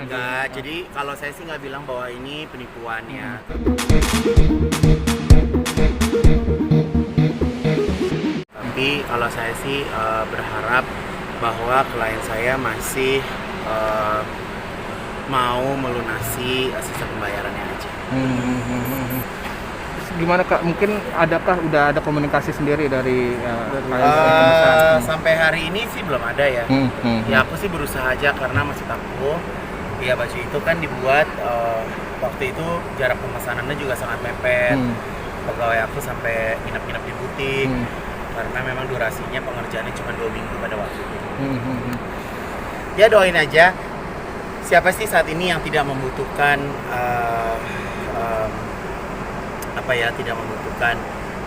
Enggak, jadi kalau saya sih nggak bilang bahwa ini penipuan ya. Tapi kalau saya sih berharap bahwa klien saya masih mau melunasi sisa pembayarannya aja. Gimana Kak? Mungkin udah ada komunikasi sendiri dari Sampai hari ini sih belum ada ya. Ya aku sih berusaha aja karena masih takut. Ya baju itu kan dibuat waktu itu jarak pemesanannya juga sangat mepet. Pegawai aku sampai nginep-nginep di butik karena memang durasinya pengerjaannya cuma 2 minggu pada waktu itu. Ya doain aja. Siapa sih saat ini yang tidak membutuhkan tidak membutuhkan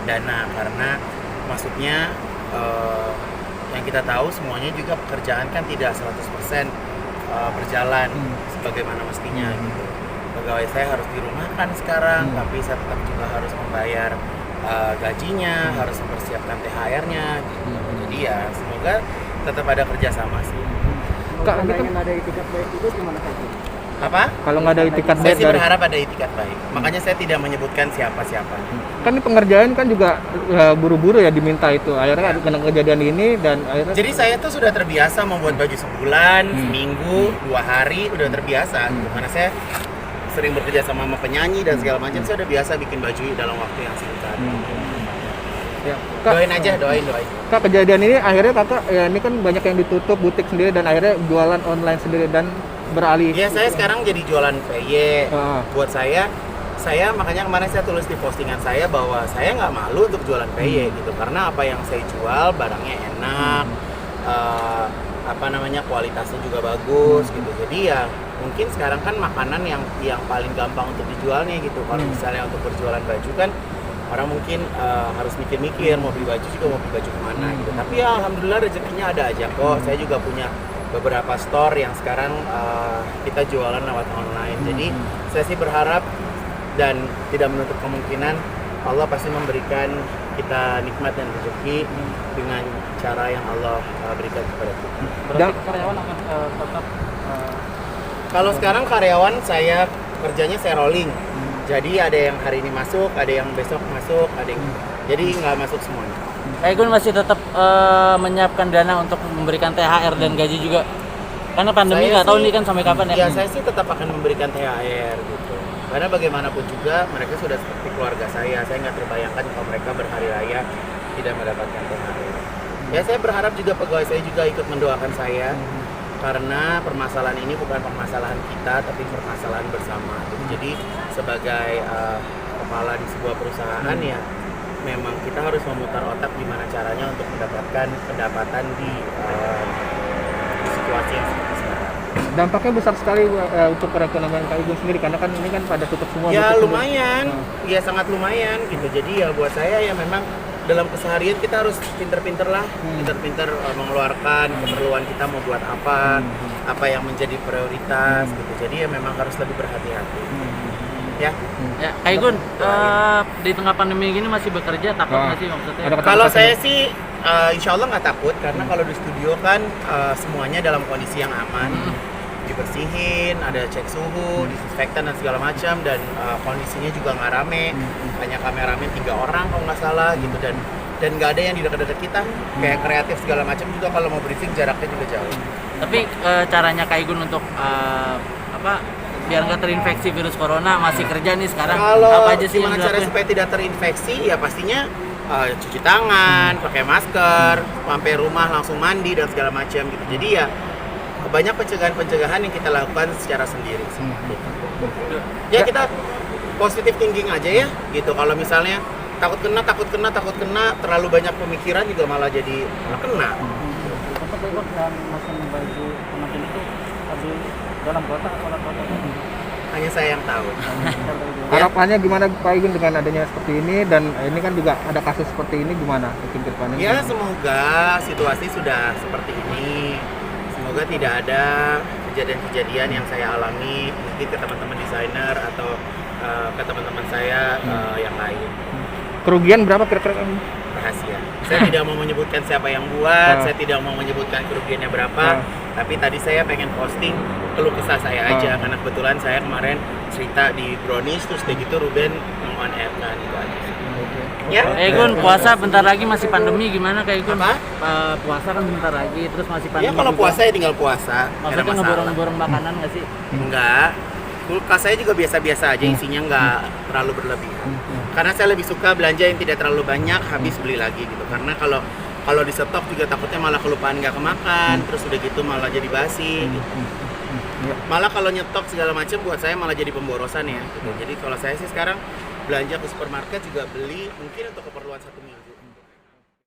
dana, karena maksudnya yang kita tahu semuanya juga pekerjaan kan tidak 100% berjalan sebagaimana mestinya gitu. Pegawai saya harus dirumahkan sekarang, tapi saya tetap juga harus membayar gajinya, harus mempersiapkan THR-nya gitu. Jadi ya semoga tetap ada kerjasama sih. Kak, ingin ada itikat baik itu gimana Kak? Apa? Kalau nggak ada itikat Saya baik sih berharap ada itikat baik. Makanya saya tidak menyebutkan siapa-siapa. Kan ini pengerjaan kan juga buru-buru ya diminta itu. Akhirnya kena kejadian ini dan akhirnya. Jadi saya tuh sudah terbiasa membuat baju sebulan, seminggu, 2 hari, udah terbiasa. Karena saya sering bekerja sama penyanyi dan segala macam, saya udah biasa bikin baju dalam waktu yang singkat. Ya. Kak, doain. Kak, kejadian ini akhirnya kakak ya ini kan banyak yang ditutup butik sendiri dan akhirnya jualan online sendiri dan beralih. Iya, saya sekarang jadi jualan PY. Buat saya makanya kemarin saya tulis di postingan saya bahwa saya nggak malu untuk jualan PY gitu, karena apa yang saya jual barangnya enak, kualitasnya juga bagus gitu. Jadi ya mungkin sekarang kan makanan yang paling gampang untuk dijualnya gitu. Kalau misalnya untuk berjualan baju kan orang mungkin harus mikir-mikir mau beli baju kemana gitu. Tapi ya alhamdulillah rezekinya ada aja kok. Saya juga punya beberapa store yang sekarang kita jualan lewat online. Jadi saya sih berharap dan tidak menutup kemungkinan Allah pasti memberikan kita nikmat dan rezeki dengan cara yang Allah berikan kepada kita. Berarti karyawan akan tetap Kalau sekarang karyawan saya kerjanya saya rolling. Jadi ada yang hari ini masuk, ada yang besok masuk, ada yang jadi nggak masuk semuanya. Kak Igun masih tetap menyiapkan dana untuk memberikan THR dan gaji juga. Karena pandemi nggak tahu nih kan sampai kapan ya. Ya saya sih tetap akan memberikan THR gitu. Karena bagaimanapun juga mereka sudah seperti keluarga saya. Saya nggak terbayangkan kalau mereka berhari raya tidak mendapatkan THR. Ya saya berharap juga pegawai saya juga ikut mendoakan saya. Karena permasalahan ini bukan permasalahan kita, tapi permasalahan bersama. Jadi sebagai kepala di sebuah perusahaan ya, memang kita harus memutar otak gimana caranya untuk mendapatkan pendapatan di situasi yang seperti sekarang. Dampaknya besar sekali untuk perekonomian Kak Igun sendiri karena kan ini kan pada tutup semua. Ya lumayan, ya sangat lumayan gitu. Jadi ya buat saya ya memang dalam keseharian kita harus pinter-pinter mengeluarkan keperluan kita mau buat apa yang menjadi prioritas gitu. Jadi ya memang harus lebih berhati-hati. Ya. Ya, Kak Igun, di tengah pandemi gini masih bekerja, takut nggak sih maksudnya? Kalau saya sih insya Allah nggak takut, karena kalau di studio kan semuanya dalam kondisi yang aman, dibersihin, ada cek suhu, disinfektan dan segala macam, dan kondisinya juga nggak rame, hanya kameramen 3 orang kalau nggak salah gitu, dan nggak ada yang di dekat-dekat kita, kayak kreatif segala macam juga kalau mau briefing jaraknya juga jauh. Tapi caranya Kak Igun untuk biar nggak terinfeksi virus corona masih kerja nih sekarang, kalau apa aja sih gimana cara supaya tidak terinfeksi ya pastinya cuci tangan, pakai masker, sampai rumah langsung mandi dan segala macam gitu. Jadi ya banyak pencegahan yang kita lakukan secara sendiri sih. Ya kita positive thinking aja ya gitu. Kalau misalnya takut kena terlalu banyak pemikiran juga malah jadi malah kena. untuk ikut dan mesin baju pengantin itu di dalam kota atau luar kota? Hanya saya yang tahu. Harapannya gimana Pak Igun dengan adanya seperti ini dan ini kan juga ada kasus seperti ini gimana mungkin ke depannya? Ya semoga situasi sudah seperti ini. Semoga tidak ada kejadian-kejadian yang saya alami mungkin ke teman-teman desainer atau ke teman-teman saya yang lain. Kerugian berapa kira-kira? rahasia. Saya tidak mau menyebutkan siapa yang buat, Ah. saya tidak mau menyebutkan kerugiannya berapa. Tapi tadi saya pengen posting keluh kesah saya aja, karena kebetulan saya kemarin cerita di Brownies, terus kayak gitu Ruben on air kan gitu aja. Ya. Gun, puasa bentar lagi masih pandemi, gimana Kak Gun? Apa? Puasa kan bentar lagi, terus masih pandemi. Ya kalau juga. puasa ya tinggal puasa. Nggak ada Maksudnya masalah. ngeborong-borong makanan nggak sih? Enggak. Kulkas saya juga biasa-biasa aja, isinya nggak terlalu berlebihan. Karena saya lebih suka belanja yang tidak terlalu banyak, habis beli lagi gitu. Karena kalau di stok juga takutnya malah kelupaan nggak kemakan, terus udah gitu malah jadi basi. Gitu. Malah kalau nyetok segala macam buat saya malah jadi pemborosan ya. Gitu. Jadi kalau saya sih sekarang belanja ke supermarket juga beli mungkin untuk keperluan 1 minggu.